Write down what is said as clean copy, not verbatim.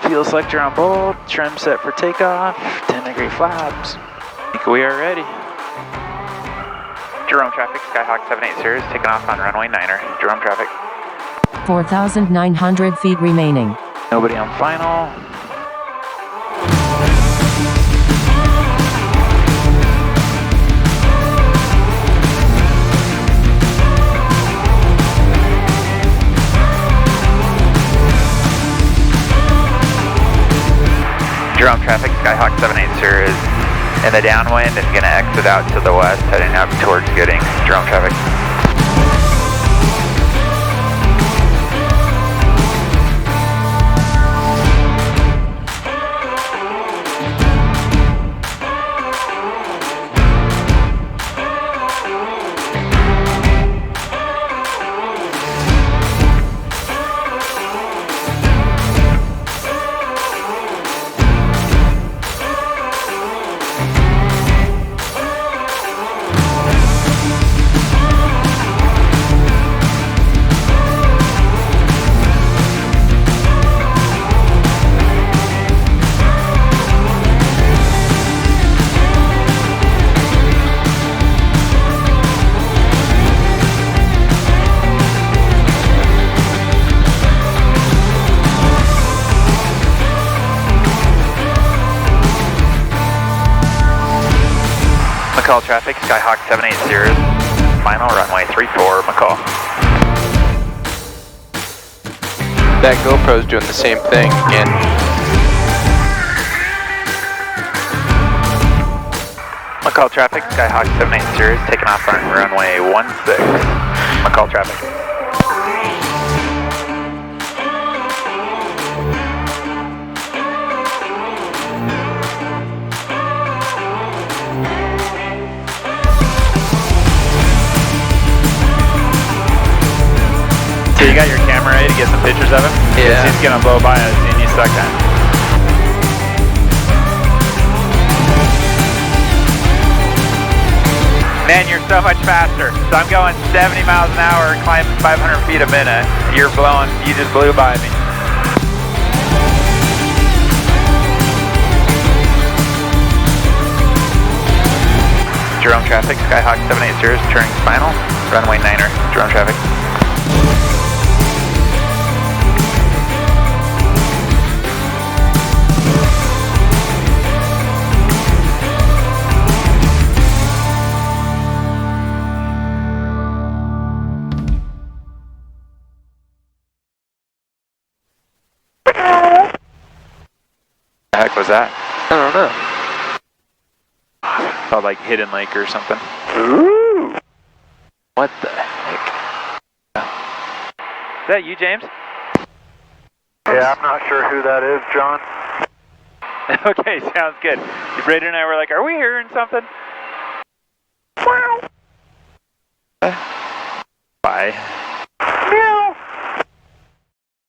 Fuel selector on board, trim set for takeoff, 10-degree flaps. I think we are ready. Jerome traffic, Skyhawk 78 Series, taking off on runway 9er. Jerome traffic. 4,900 feet remaining. Nobody on final. Jerome traffic, Skyhawk 78 Series in the downwind and going to exit out to the west, heading up towards Gooding. Jerome traffic. McCall traffic, Skyhawk 78 Series, final runway 34, McCall. That GoPro's doing the same thing again. McCall traffic, Skyhawk 78 Series, taking off on runway 16, McCall traffic. So you got your camera ready to get some pictures of him? Yeah. He's gonna blow by us seeing you stuck then. Man, you're so much faster. So I'm going 70 miles an hour, climbing 500 feet a minute. You just blew by me. Jerome traffic, Skyhawk 78 Series, turning final, runway 9er, Jerome traffic. The heck was that? I don't know. Felt like Hidden Lake or something. Ooh. What the heck? Is that you, James? Yeah, I'm not sure who that is, John. Okay, sounds good. Braden and I were like, are we hearing something? Bye.